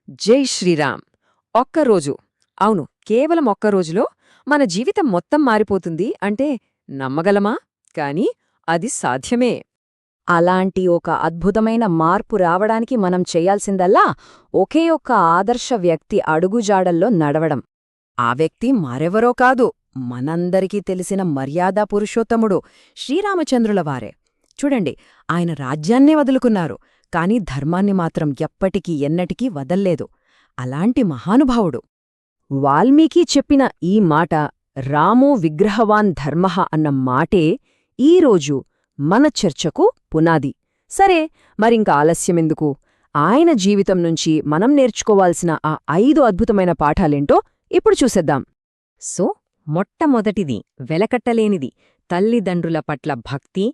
జై శ్రీరామ్. ఒక్కరోజు, అవును, కేవలం ఒక్కరోజులో మన జీవితం మొత్తం మారిపోతుంది అంటే నమ్మగలమా? కాని అది సాధ్యమే. అలాంటి ఒక అద్భుతమైన మార్పు రావడానికి మనం చెయ్యాల్సిందల్లా ఒకే ఒక్క ఆదర్శ వ్యక్తి అడుగుజాడల్లో నడవడం. ఆ వ్యక్తి మరెవరో కాదు, మనందరికీ తెలిసిన మర్యాదా పురుషోత్తముడు శ్రీరామచంద్రులవారే. చూడండి, ఆయన రాజ్యాన్నే వదులుకున్నారు, కాని ధర్మాన్ని మాత్రం ఎప్పటికీ ఎన్నటికీ వదల్లేదు. అలాంటి మహానుభావుడు. వాల్మీకి చెప్పిన ఈ మాట, రామో విగ్రహవాన్ ధర్మః అన్న మాటే ఈరోజు మన చర్చకు పునాది. సరే, మరింక ఆలస్యమెందుకు? ఆయన జీవితం నుంచి మనం నేర్చుకోవాల్సిన ఆ 5 అద్భుతమైన పాఠాలేంటో ఇప్పుడు చూసేద్దాం. సో, మొట్టమొదటిది, వెలకట్టలేనిది, తల్లిదండ్రుల పట్ల భక్తి,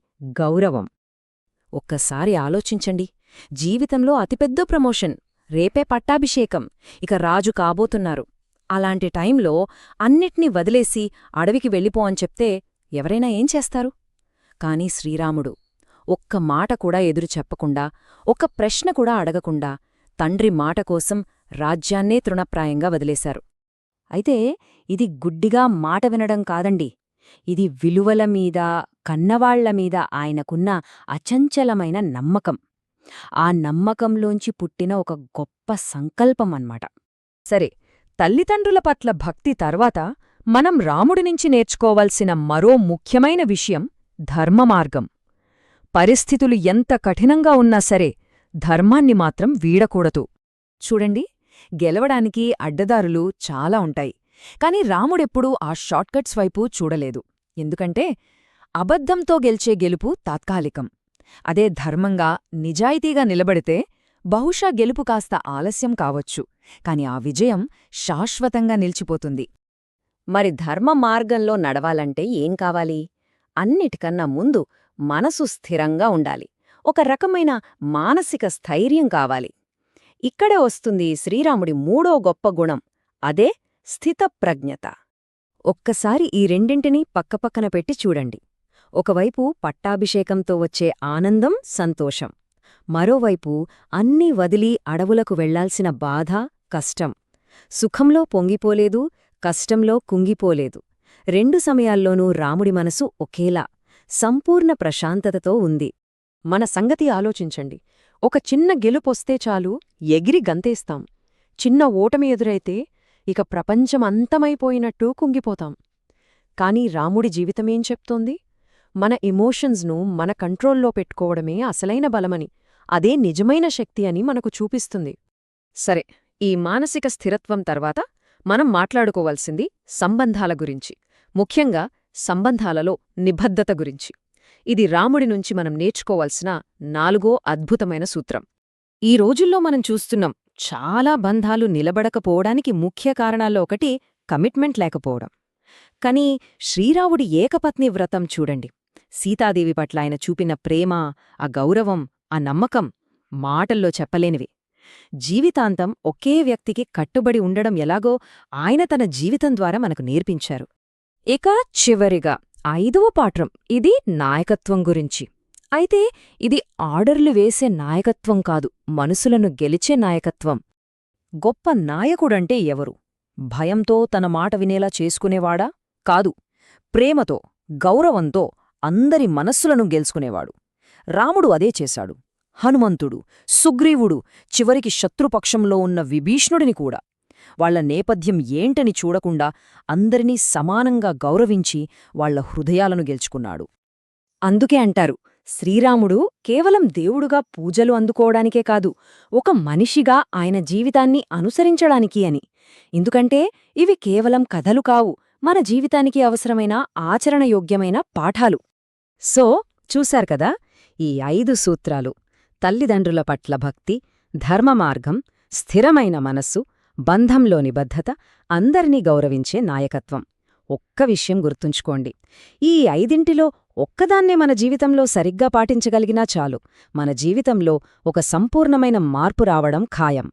గౌరవం. ఒక్కసారి ఆలోచించండి, జీవితంలో అతిపెద్ద ప్రమోషన్, రేపే పట్టాభిషేకం, ఇక రాజు కాబోతున్నారు. అలాంటి టైంలో అన్నిట్నీ వదిలేసి అడవికి వెళ్ళిపో అని చెప్తే ఎవరైనా ఏం చేస్తారు? కాని శ్రీరాముడు ఒక్క మాట కూడా ఎదురు చెప్పకుండా, ఒక్క ప్రశ్న కూడా అడగకుండా తండ్రి మాట కోసం రాజ్యాన్నే తృణప్రాయంగా వదిలేశారు. అయితే ఇది గుడ్డిగా మాట వినడం కాదండి, ఇది విలువలమీద, కన్నవాళ్లమీద ఆయనకున్న అచంచలమైన నమ్మకం. ఆ నమ్మకంలోంచి పుట్టిన ఒక గొప్ప సంకల్పం అన్నమాట. సరే, తల్లిదండ్రుల పట్ల భక్తి తర్వాత మనం రాముడినుంచి నేర్చుకోవాల్సిన మరో ముఖ్యమైన విషయం ధర్మమార్గం. పరిస్థితులు ఎంత కఠినంగా ఉన్నా సరే ధర్మాన్ని మాత్రం వీడకూడదు. చూడండి, గెలవడానికి అడ్డదారులు చాలా ఉంటాయి, కాని రాముడెప్పుడూ ఆ షార్ట్కట్స్ వైపు చూడలేదు. ఎందుకంటే అబద్ధంతో గెలిచే గెలుపు తాత్కాలికం. అదే ధర్మంగా, నిజాయితీగా నిలబడితే బహుశా గెలుపు కాస్త ఆలస్యం కావచ్చు, కాని ఆ విజయం శాశ్వతంగా నిలిచిపోతుంది. మరి ధర్మ మార్గంలో నడవాలంటే ఏం కావాలి? అన్నిటికన్నా ముందు మనసు స్థిరంగా ఉండాలి. ఒక రకమైన మానసిక స్థైర్యం కావాలి. ఇక్కడే వస్తుంది శ్రీరాముడి మూడో గొప్ప గుణం, అదే స్థితప్రజ్ఞత. ఒక్కసారి ఈ రెండింటినీ పక్కపక్కన పెట్టి చూడండి. ఒకవైపు పట్టాభిషేకంతో వచ్చే ఆనందం, సంతోషం. మరోవైపు అన్నీ వదిలి అడవులకు వెళ్లాల్సిన బాధ, కష్టం. సుఖంలో పొంగిపోలేదు, కష్టంలో కుంగిపోలేదు. 2 సమయాల్లోనూ రాముడి మనసు ఒకేలా, సంపూర్ణ ప్రశాంతతతో ఉంది. మన సంగతి ఆలోచించండి. ఒక చిన్న గెలుపొస్తే చాలు ఎగిరి గంతేస్తాం. చిన్న ఓటమి ఎదురైతే ఇక ప్రపంచమంతమైపోయినట్టు కుంగిపోతాం. కాని రాముడి జీవితమేం చెప్తోంది? మన ఎమోషన్స్ను మన కంట్రోల్లో పెట్టుకోవడమే అసలైన బలమని, అదే నిజమైన శక్తి అని మనకు చూపిస్తుంది. సరే, ఈ మానసిక స్థిరత్వం తర్వాత మనం మాట్లాడుకోవాల్సింది సంబంధాల గురించి, ముఖ్యంగా సంబంధాలలో నిబద్ధత గురించి. ఇది రాముడి నుంచి మనం నేర్చుకోవాల్సిన 4వ అద్భుతమైన సూత్రం. ఈ రోజుల్లో మనం చూస్తున్నాం, చాలా బంధాలు నిలబడకపోవడానికి ముఖ్య కారణాల్లో ఒకటి కమిట్మెంట్ లేకపోవడం. కాని శ్రీరాముడి ఏకపత్ని వ్రతం చూడండి. సీతాదేవి పట్ల ఆయన చూపిన ప్రేమ, ఆ గౌరవం, ఆ నమ్మకం మాటల్లో చెప్పలేనివి. జీవితాంతం ఒకే వ్యక్తికి కట్టుబడి ఉండడం ఎలాగో ఆయన తన జీవితం ద్వారా మనకు నేర్పించారు. ఇక చివరిగా 5వ పాఠం, ఇది నాయకత్వం గురించి. అయితే ఇది ఆర్డర్లు వేసే నాయకత్వం కాదు, మనసులను గెలిచే నాయకత్వం. గొప్ప నాయకుడంటే ఎవరు? భయంతో తన మాట వినేలా చేసుకునేవాడా? కాదు. ప్రేమతో, గౌరవంతో అందరి మనస్సులను గెలుచుకునేవాడు. రాముడు అదే చేశాడు. హనుమంతుడు, సుగ్రీవుడు, చివరికి శత్రుపక్షంలో ఉన్న విభీష్ణుడిని కూడా. వాళ్ల నేపథ్యం ఏంటని చూడకుండా అందరినీ సమానంగా గౌరవించి వాళ్ల హృదయాలను గెలుచుకున్నాడు. అందుకే అంటారు, శ్రీరాముడు కేవలం దేవుడుగా పూజలు అందుకోవడానికే కాదు, ఒక మనిషిగా ఆయన జీవితాన్ని అనుసరించడానికి అని. ఎందుకంటే ఇవి కేవలం కథలు కావు, మన జీవితానికి అవసరమైన ఆచరణయోగ్యమైన పాఠాలు. సో, చూశారు కదా, ఈ 5 సూత్రాలు: తల్లిదండ్రుల పట్ల భక్తి, ధర్మమార్గం, స్థిరమైన మనస్సు, బంధంలో నిబద్ధత, అందరినీ గౌరవించే నాయకత్వం. ఒక్క విషయం గుర్తుంచుకోండి, ఈ 5 ఒక్కదాన్నే మన జీవితంలో సరిగ్గా పాటించగలిగినా చాలు, మన జీవితంలో ఒక సంపూర్ణమైన మార్పు రావడం ఖాయం.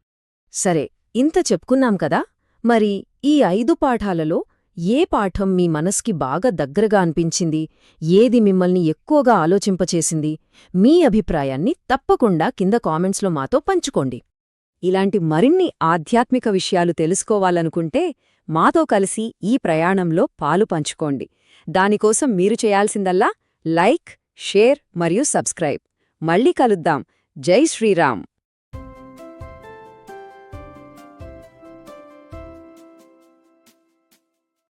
సరే, ఇంత చెప్పుకున్నాం కదా, మరి ఈ 5 పాఠాలలో ఏ పాఠం మీ మనస్కి బాగా దగ్గరగా అనిపించింది? ఏది మిమ్మల్ని ఎక్కువగా ఆలోచింపచేసింది? మీ అభిప్రాయాన్ని తప్పకుండా కింద కామెంట్స్లో మాతో పంచుకోండి. ఇలాంటి మరిన్ని ఆధ్యాత్మిక విషయాలు తెలుసుకోవాలనుకుంటే మాతో కలిసి ఈ ప్రయాణంలో పాలు పంచుకోండి. దానికోసం మీరు చేయాల్సిందల్లా లైక్, షేర్ మరియు సబ్స్క్రైబ్. మళ్ళీ కలుద్దాం. జై శ్రీరామ్.